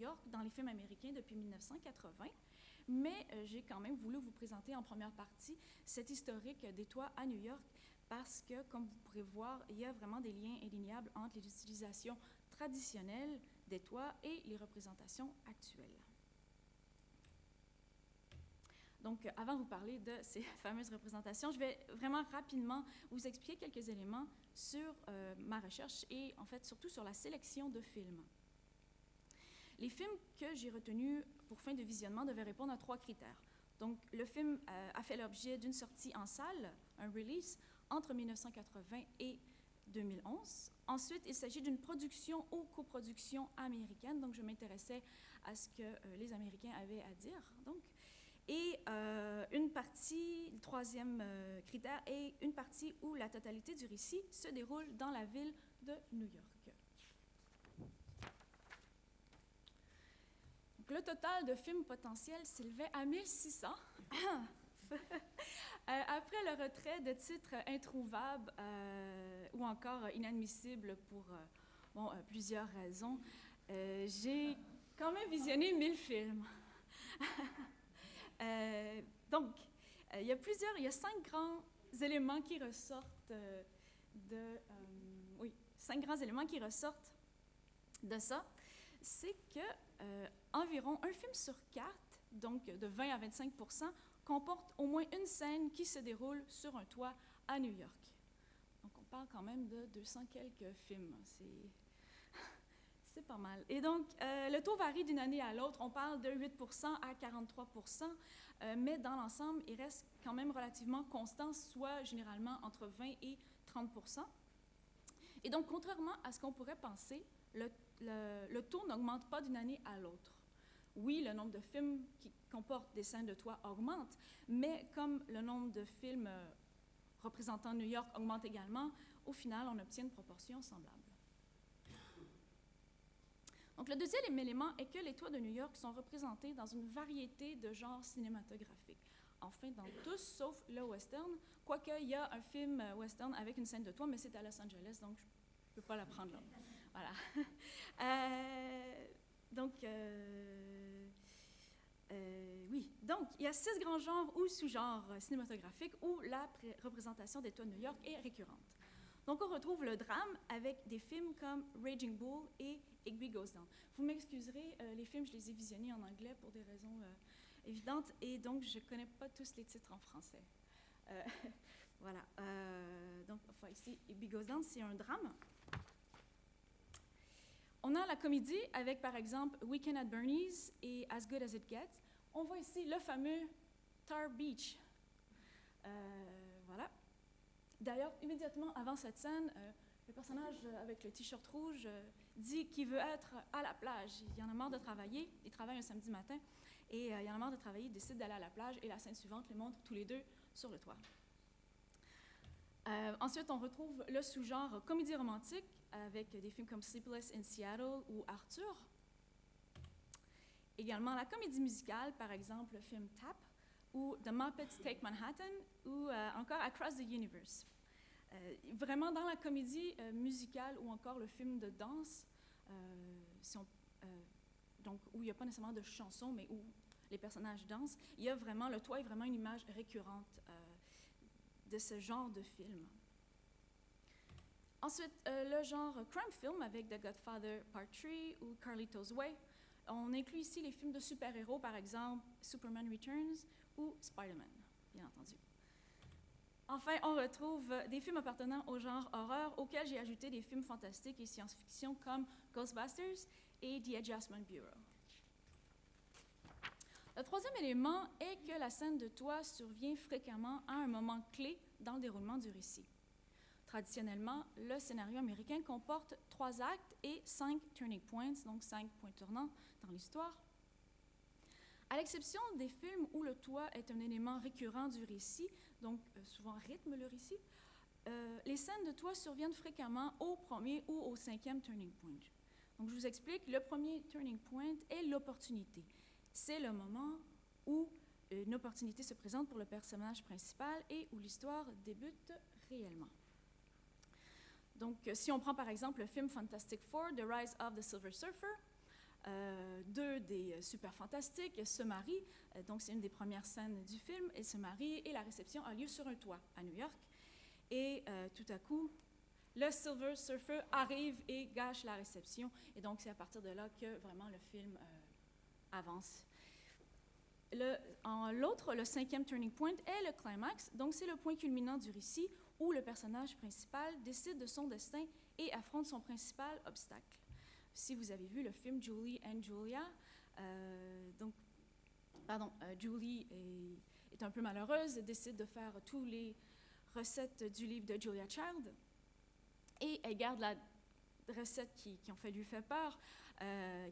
York dans les films américains depuis 1980, mais j'ai quand même voulu vous présenter en première partie cet historique des toits à New York parce que, comme vous pourrez voir, il y a vraiment des liens indéniables entre les utilisations traditionnelles des toits et les représentations actuelles. Donc, avant de vous parler de ces fameuses représentations, je vais vraiment rapidement vous expliquer quelques éléments sur ma recherche et, en fait, surtout sur la sélection de films. Les films que j'ai retenus pour fin de visionnement devaient répondre à 3 critères. Donc, le film a fait l'objet d'une sortie en salle, un release, entre 1980 et 2011. Ensuite, il s'agit d'une production ou coproduction américaine, donc je m'intéressais à ce que les Américains avaient à dire. Donc, et une partie, le troisième critère, est une partie où la totalité du récit se déroule dans la ville de New York. Donc, le total de films potentiels s'élevait à 1600. Après le retrait de titres introuvables ou encore inadmissibles pour plusieurs raisons, j'ai quand même visionné 1000 films. Donc, il y a 5 grands éléments qui ressortent cinq grands éléments qui ressortent de ça. C'est que environ un film sur 4, donc de 20 à 25%, comporte au moins une scène qui se déroule sur un toit à New York. Donc, on parle quand même de 200 quelques films. C'est pas mal. Et donc, le taux varie d'une année à l'autre. On parle de 8% à 43%, mais dans l'ensemble, il reste quand même relativement constant, soit généralement entre 20 et 30%. Et donc, contrairement à ce qu'on pourrait penser, le taux n'augmente pas d'une année à l'autre. Oui, le nombre de films qui comportent des scènes de toit augmente, mais comme le nombre de films représentant New York augmente également, au final, on obtient une proportion semblable. Donc, le deuxième élément est que les toits de New York sont représentés dans une variété de genres cinématographiques. Enfin, dans tous, sauf le western, quoique il y a un film western avec une scène de toit, mais c'est à Los Angeles, donc je ne peux pas la prendre là. Voilà. Oui. Donc, il y a 6 grands genres ou sous-genres cinématographiques où la représentation des toits de New York est récurrente. Donc, on retrouve le drame avec des films comme Raging Bull et Igby Goes Down. Vous m'excuserez, les films, je les ai visionnés en anglais pour des raisons évidentes, et donc je ne connais pas tous les titres en français. Voilà. Donc, enfin, ici, Igby Goes Down, c'est un drame. On a la comédie avec, par exemple, Weekend at Bernie's et As Good as It Gets. On voit ici le fameux Tar Beach. Voilà. D'ailleurs, immédiatement avant cette scène, le personnage avec le t-shirt rouge dit qu'il veut être à la plage. Il en a marre de travailler. Il travaille un samedi matin et il en a marre de travailler. Il décide d'aller à la plage et la scène suivante les montre tous les deux sur le toit. Ensuite, on retrouve le sous-genre comédie romantique avec des films comme Sleepless in Seattle ou Arthur. Également la comédie musicale, par exemple le film Tap ou The Muppets Take Manhattan ou encore Across the Universe. Vraiment dans la comédie musicale ou encore le film de danse, donc où il n'y a pas nécessairement de chansons, mais où les personnages dansent, il y a vraiment, le toit est vraiment une image récurrente de ce genre de film. Ensuite, le genre crime film avec The Godfather Part 3 ou Carlito's Way. On inclut ici les films de super-héros, par exemple Superman Returns ou Spider-Man, bien entendu. Enfin, on retrouve des films appartenant au genre horreur, auxquels j'ai ajouté des films fantastiques et science-fiction comme Ghostbusters et The Adjustment Bureau. Le troisième élément est que la scène de toit survient fréquemment à un moment clé dans le déroulement du récit. Traditionnellement, le scénario américain comporte 3 actes et 5 turning points, donc 5 points tournants dans l'histoire. À l'exception des films où le toit est un élément récurrent du récit, donc souvent rythme le récit, les scènes de toit surviennent fréquemment au premier ou au 5e turning point. Donc je vous explique, le premier turning point est l'opportunité. C'est le moment où une opportunité se présente pour le personnage principal et où l'histoire débute réellement. Donc, si on prend par exemple le film Fantastic Four, The Rise of the Silver Surfer, deux des super fantastiques se marient. Donc, c'est une des premières scènes du film. Ils se marient et la réception a lieu sur un toit à New York. Et tout à coup, le Silver Surfer arrive et gâche la réception. Et donc, c'est à partir de là que vraiment le film avance. L'autre, le cinquième turning point, est le climax. Donc, c'est le point culminant du récit où le personnage principal décide de son destin et affronte son principal obstacle. Si vous avez vu le film Julie and Julia, Julie est un peu malheureuse, décide de faire toutes les recettes du livre de Julia Child et elle garde la recette qui en fait lui fait peur,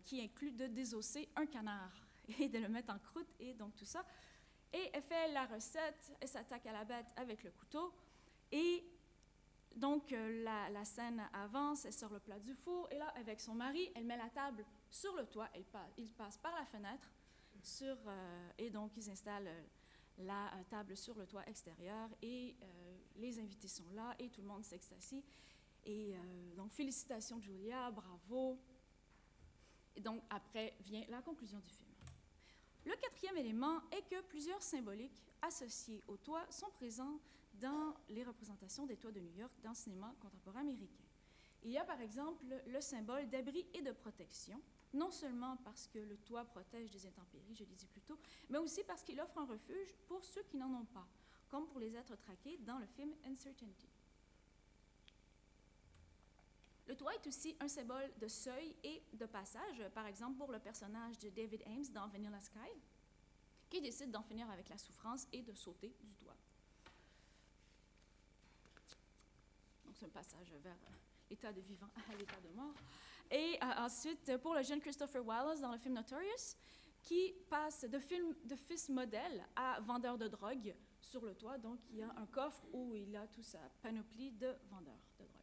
qui inclut de désosser un canard et de le mettre en croûte et donc tout ça. Et elle fait la recette, elle s'attaque à la bête avec le couteau et donc la scène avance, elle sort le plat du four et là avec son mari, elle met la table sur le toit, il passe par la fenêtre et donc ils installent la table sur le toit extérieur et les invités sont là et tout le monde s'extasie. Et donc, félicitations Julia, bravo. Et donc, après vient la conclusion du film. Le quatrième élément est que plusieurs symboliques associées au toit sont présents dans les représentations des toits de New York dans le cinéma contemporain américain. Il y a par exemple le symbole d'abri et de protection, non seulement parce que le toit protège des intempéries, je l'ai dit plus tôt, mais aussi parce qu'il offre un refuge pour ceux qui n'en ont pas, comme pour les êtres traqués dans le film Uncertainty. Le toit est aussi un symbole de seuil et de passage, par exemple pour le personnage de David Ames dans Vanilla Sky, qui décide d'en finir avec la souffrance et de sauter du toit. Donc c'est un passage vers l'état de vivant à l'état de mort. Et ensuite, pour le jeune Christopher Wallace dans le film Notorious, qui passe de fils modèle à vendeur de drogue sur le toit. Donc il y a un coffre où il a toute sa panoplie de vendeurs de drogue.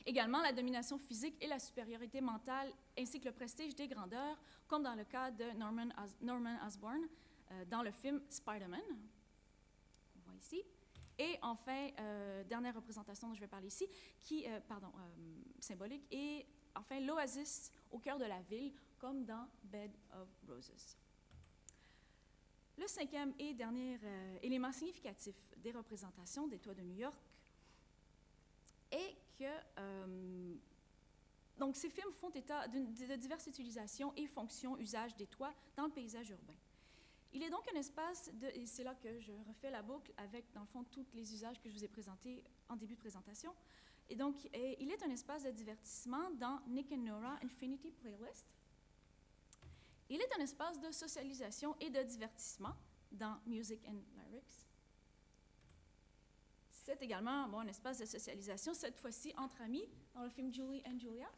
Également, la domination physique et la supériorité mentale, ainsi que le prestige des grandeurs, comme dans le cas de Norman Osborn dans le film Spider-Man, qu'on voit ici. Et enfin, dernière représentation dont je vais parler ici, symbolique, et enfin l'oasis au cœur de la ville, comme dans Bed of Roses. Le cinquième et dernier élément significatif des représentations des toits de New York est que donc ces films font état de diverses utilisations et fonctions, usages des toits dans le paysage urbain. Il est donc un espace et c'est là que je refais la boucle avec, dans le fond, tous les usages que je vous ai présentés en début de présentation. Et donc, il est un espace de divertissement dans Nick and Nora Infinity Playlist. Il est un espace de socialisation et de divertissement dans Music and Lyrics. C'est également un espace de socialisation, cette fois-ci entre amis, dans le film Julie and Julia.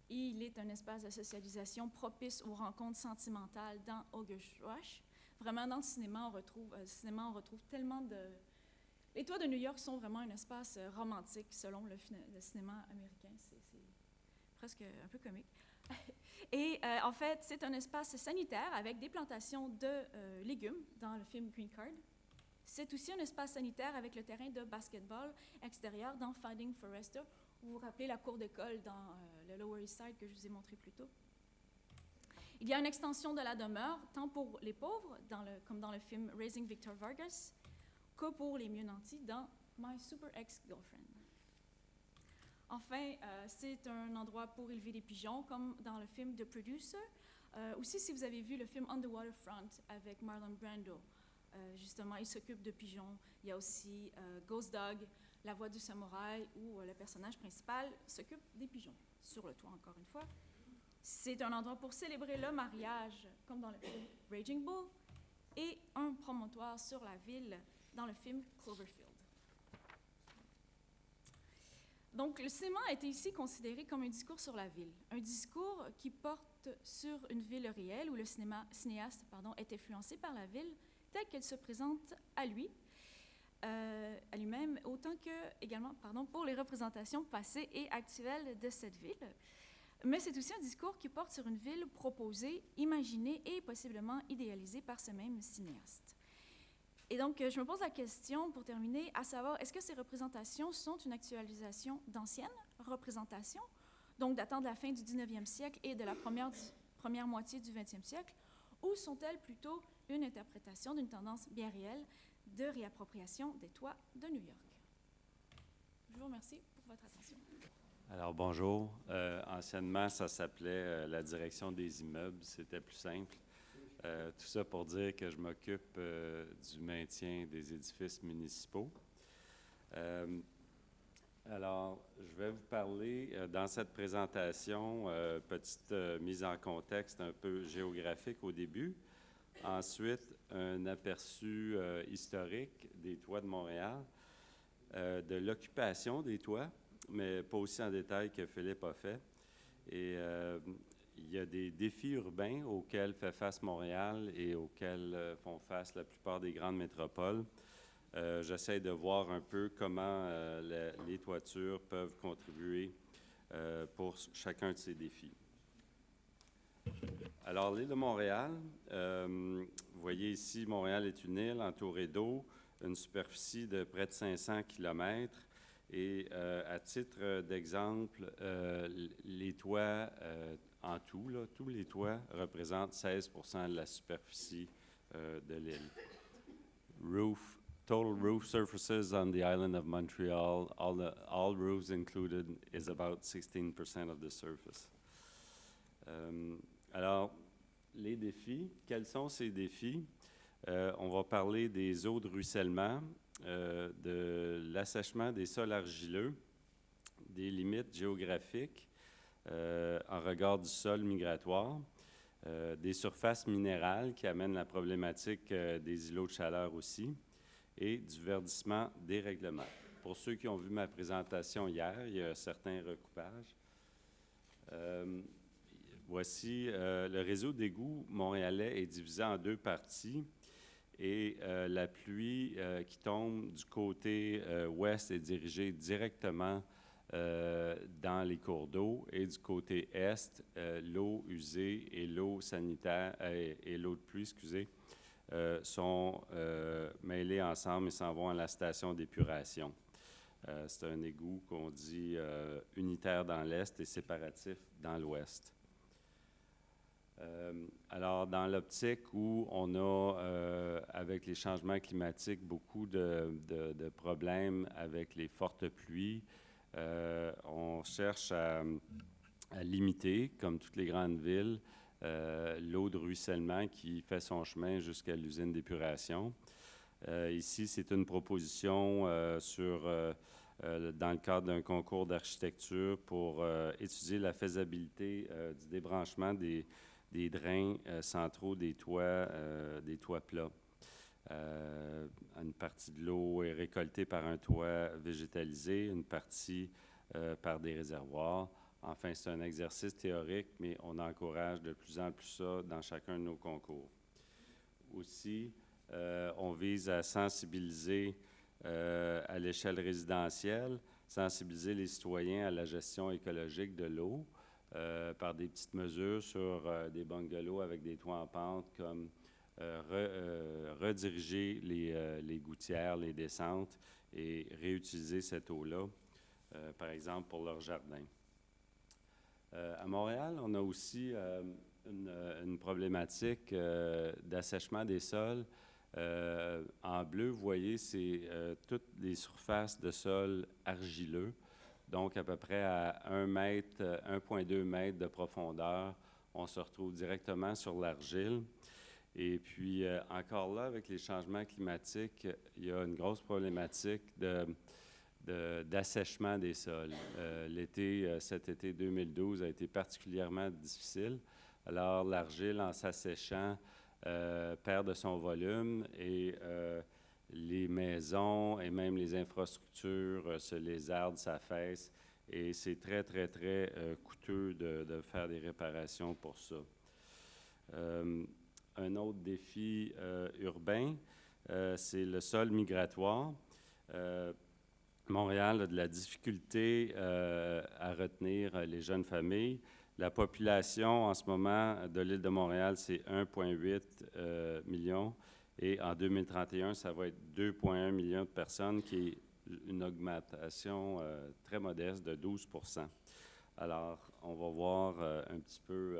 Il est un espace de socialisation propice aux rencontres sentimentales dans August Rush. Vraiment, dans le cinéma, on retrouve tellement de... Les toits de New York sont vraiment un espace romantique, selon le cinéma américain. C'est presque un peu comique. Et en fait, c'est un espace sanitaire avec des plantations de légumes dans le film Green Card. C'est aussi un espace sanitaire avec le terrain de basketball extérieur dans Finding Forrester. Vous vous rappelez la cour d'école dans le Lower East Side que je vous ai montré plus tôt. Il y a une extension de la demeure, tant pour les pauvres, comme dans le film Raising Victor Vargas, que pour les mieux nantis dans My Super Ex-Girlfriend. Enfin, c'est un endroit pour élever des pigeons, comme dans le film The Producer. Aussi, si vous avez vu le film On the Waterfront avec Marlon Brando, justement, il s'occupe de pigeons. Il y a aussi Ghost Dog, La Voix du Samouraï, où le personnage principal s'occupe des pigeons, sur le toit, encore une fois. C'est un endroit pour célébrer le mariage, comme dans le film Raging Bull, et un promontoire sur la ville dans le film Cloverfield. Donc, le cinéma a été ici considéré comme un discours sur la ville, un discours qui porte sur une ville réelle où le cinéaste est influencé par la ville telle qu'elle se présente à lui-même, autant que également pour les représentations passées et actuelles de cette ville. Mais c'est aussi un discours qui porte sur une ville proposée, imaginée et possiblement idéalisée par ce même cinéaste. Et donc, je me pose la question, pour terminer, à savoir, est-ce que ces représentations sont une actualisation d'anciennes représentations donc datant de la fin du 19e siècle et de la première moitié du 20e siècle, ou sont-elles plutôt une interprétation d'une tendance bien réelle de réappropriation des toits de New York? Je vous remercie pour votre attention. Alors, bonjour. Anciennement, ça s'appelait la direction des immeubles. C'était plus simple. Tout ça pour dire que je m'occupe du maintien des édifices municipaux. Alors, je vais vous parler dans cette présentation, petite mise en contexte un peu géographique au début. Ensuite, un aperçu historique des toits de Montréal, de l'occupation des toits, mais pas aussi en détail que Philippe a fait. Et il y a des défis urbains auxquels fait face Montréal et auxquels font face la plupart des grandes métropoles. J'essaie de voir un peu comment les toitures peuvent contribuer pour chacun de ces défis. Alors, l'île de Montréal, vous voyez ici, Montréal est une île entourée d'eau, une superficie de près de 500 km. Et à titre d'exemple, les toits en tout, là, tous les toits représentent 16 % de la superficie de l'île. Total roof surfaces on the island of Montreal, all roofs included, is about 16% of the surface. Alors, les défis, quels sont ces défis? On va parler des eaux de ruissellement, de l'assèchement des sols argileux, des limites géographiques en regard du sol migratoire, des surfaces minérales qui amènent la problématique des îlots de chaleur aussi, et du verdissement des règlements. Pour ceux qui ont vu ma présentation hier, il y a certains recoupages. Voici le réseau d'égouts montréalais est divisé en deux parties. Et la pluie qui tombe du côté ouest est dirigée directement dans les cours d'eau, et du côté est, l'eau usée et l'eau sanitaire et l'eau de pluie, excusez, sont mêlées ensemble et s'en vont à la station d'épuration. C'est un égout qu'on dit unitaire dans l'est et séparatif dans l'ouest. Alors, dans l'optique où on a, avec les changements climatiques, beaucoup de problèmes avec les fortes pluies, on cherche à limiter, comme toutes les grandes villes, l'eau de ruissellement qui fait son chemin jusqu'à l'usine d'épuration. Ici, c'est une proposition dans le cadre d'un concours d'architecture pour étudier la faisabilité du débranchement des drains centraux des toits plats. Une partie de l'eau est récoltée par un toit végétalisé, une partie par des réservoirs. Enfin, c'est un exercice théorique, mais on encourage de plus en plus ça dans chacun de nos concours. Aussi, on vise à sensibiliser à l'échelle résidentielle, sensibiliser les citoyens à la gestion écologique de l'eau, par des petites mesures sur des bungalows avec des toits en pente, comme rediriger les gouttières, les descentes, et réutiliser cette eau-là, par exemple, pour leur jardin. À Montréal, on a aussi une problématique d'assèchement des sols. En bleu, vous voyez, c'est toutes les surfaces de sol argileux. Donc, à peu près à 1,2 mètre de profondeur, on se retrouve directement sur l'argile. Et puis, encore là, avec les changements climatiques, il y a une grosse problématique d'assèchement des sols. Cet été 2012 a été particulièrement difficile. Alors, l'argile, en s'asséchant, perd de son volume, et les maisons et même les infrastructures se lézardent, s'affaissent, et c'est très, très, très coûteux de faire des réparations pour ça. Un autre défi urbain, c'est le sol migratoire. Montréal a de la difficulté à retenir les jeunes familles. La population en ce moment de l'île de Montréal, c'est 1,8 million. Et en 2031, ça va être 2,1 millions de personnes, qui est une augmentation très modeste de 12 %. Alors, on va voir un petit peu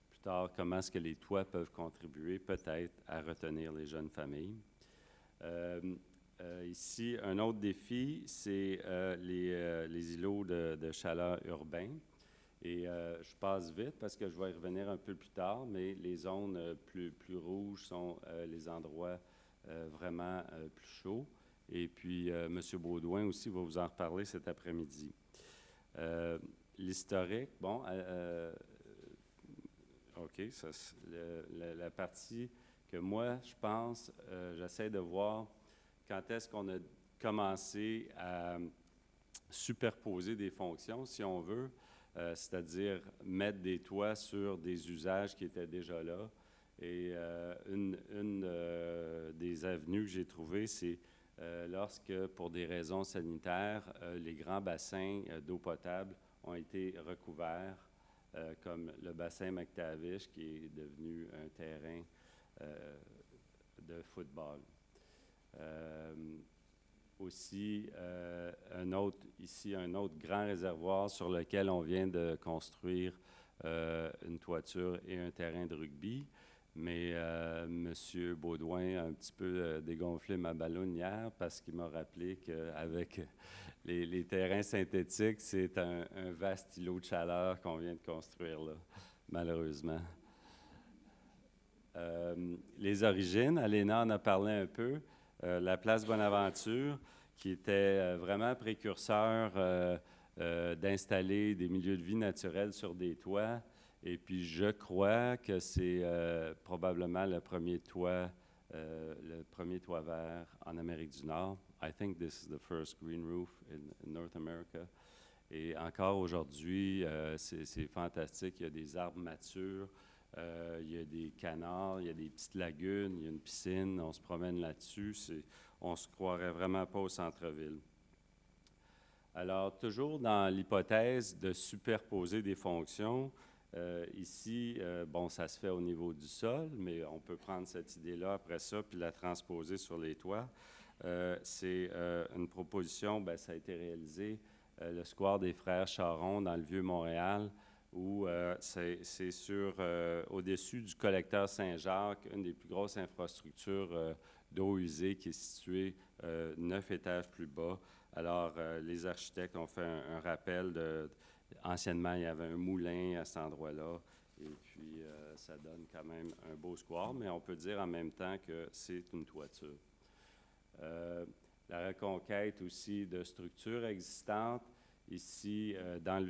plus tard comment est-ce que les toits peuvent contribuer peut-être à retenir les jeunes familles. Ici, un autre défi, c'est les îlots de chaleur urbains. Et je passe vite parce que je vais y revenir un peu plus tard, mais les zones plus rouges sont les endroits vraiment plus chauds. Et puis, M. Baudouin aussi va vous en reparler cet après-midi. L'historique, bon, OK, ça, la partie que moi, je pense, j'essaie de voir quand est-ce qu'on a commencé à superposer des fonctions, si on veut, c'est-à-dire mettre des toits sur des usages qui étaient déjà là. Et une des avenues que j'ai trouvées, c'est lorsque, pour des raisons sanitaires, les grands bassins d'eau potable ont été recouverts, comme le bassin McTavish, qui est devenu un terrain de football. Aussi, un autre grand réservoir sur lequel on vient de construire une toiture et un terrain de rugby. Mais M. Baudouin a un petit peu dégonflé ma ballonne hier parce qu'il m'a rappelé qu'avec les terrains synthétiques, c'est un vaste îlot de chaleur qu'on vient de construire là, malheureusement. Les origines, Aléna en a parlé un peu. La place Bonaventure, qui était vraiment précurseur d'installer des milieux de vie naturels sur des toits. Et puis, je crois que c'est probablement le premier toit vert en Amérique du Nord. I think this is the first green roof in North America. Et encore aujourd'hui, c'est fantastique. Il y a des arbres matures. Il y a des canards, il y a des petites lagunes, il y a une piscine, on se promène là-dessus, on ne se croirait vraiment pas au centre-ville. Alors, toujours dans l'hypothèse de superposer des fonctions, ici, bon, ça se fait au niveau du sol, mais on peut prendre cette idée-là après ça puis la transposer sur les toits. C'est une proposition, bien, ça a été réalisé, le square des Frères Charon dans le Vieux-Montréal, où c'est au-dessus du collecteur Saint-Jacques, une des plus grosses infrastructures d'eau usée qui est située 9 étages plus bas. Alors, les architectes ont fait un rappel anciennement, il y avait un moulin à cet endroit-là, et puis ça donne quand même un beau square, mais on peut dire en même temps que c'est une toiture. La reconquête aussi de structures existantes. Ici, dans le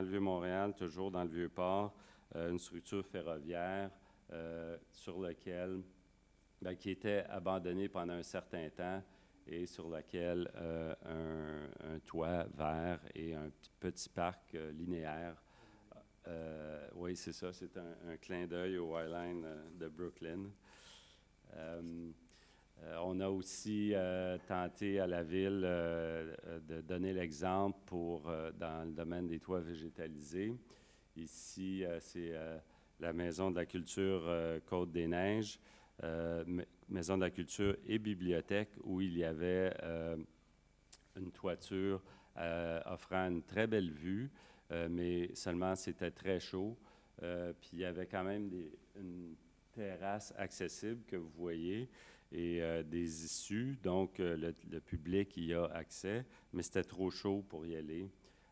vieux Montréal, toujours dans le vieux port, une structure ferroviaire sur laquelle, qui était abandonnée pendant un certain temps et sur laquelle un toit vert et un petit parc linéaire. Oui, c'est ça, c'est un clin d'œil au Highline de Brooklyn. On a aussi tenté à la ville de donner l'exemple dans le domaine des toits végétalisés. Ici, c'est la Maison de la culture Côte-des-Neiges, Maison de la culture et bibliothèque, où il y avait une toiture offrant une très belle vue, mais seulement c'était très chaud. Puis il y avait quand même une terrasse accessible que vous voyez, et des issues, donc le public y a accès, mais c'était trop chaud pour y aller.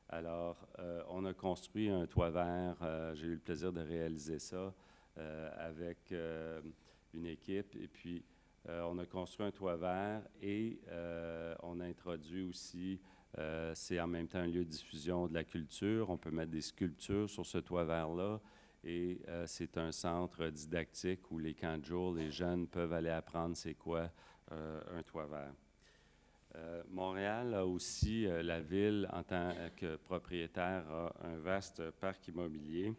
Alors, on a construit un toit vert, j'ai eu le plaisir de réaliser ça avec une équipe, et puis on a construit un toit vert et on a introduit aussi, c'est en même temps un lieu de diffusion de la culture, on peut mettre des sculptures sur ce toit vert-là. Et c'est un centre didactique où les camps de jour, les jeunes peuvent aller apprendre c'est quoi un toit vert. Montréal a aussi, la ville en tant que propriétaire, a un vaste parc immobilier.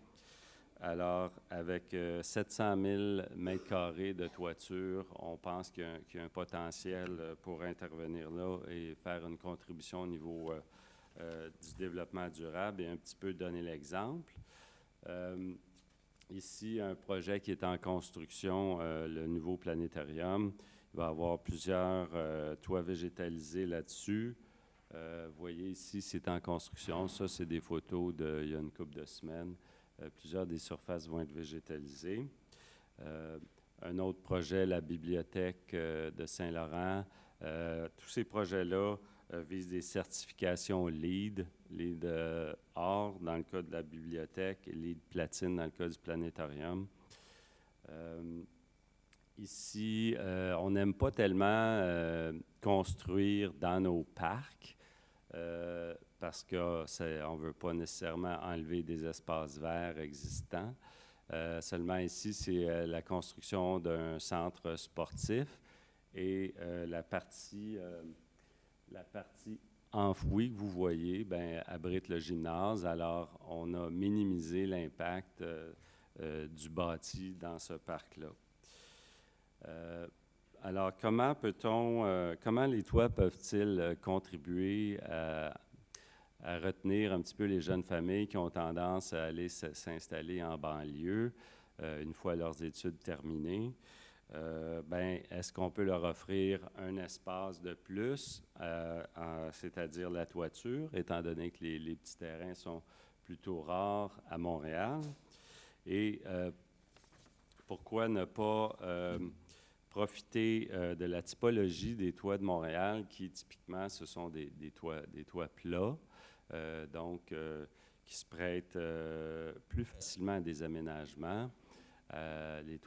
Alors, avec 700 000 mètres carrés de toiture, on pense qu'il y a un potentiel pour intervenir là et faire une contribution au niveau du développement durable et un petit peu donner l'exemple. Ici, un projet qui est en construction, le nouveau planétarium. Il va y avoir plusieurs toits végétalisés là-dessus. Vous voyez ici, c'est en construction. Ça, c'est des photos d'il y a une couple de semaines. Plusieurs des surfaces vont être végétalisées. Un autre projet, la bibliothèque de Saint-Laurent. Tous ces projets-là visent des certifications LEED or dans le cas de la bibliothèque et LEED platine dans le cas du planétorium. Ici, on n'aime pas tellement construire dans nos parcs parce qu'on ne veut pas nécessairement enlever des espaces verts existants. Seulement ici, c'est la construction d'un centre sportif et la partie enfouie que vous voyez abrite le gymnase. Alors, on a minimisé l'impact du bâti dans ce parc-là. Alors, comment les toits peuvent-ils contribuer à retenir un petit peu les jeunes familles qui ont tendance à aller s'installer en banlieue une fois leurs études terminées? Est-ce qu'on peut leur offrir un espace de plus, c'est-à-dire la toiture, étant donné que les petits terrains sont plutôt rares à Montréal? Et pourquoi ne pas profiter de la typologie des toits de Montréal qui, typiquement, ce sont des toits plats, qui se prêtent plus facilement à des aménagements. Les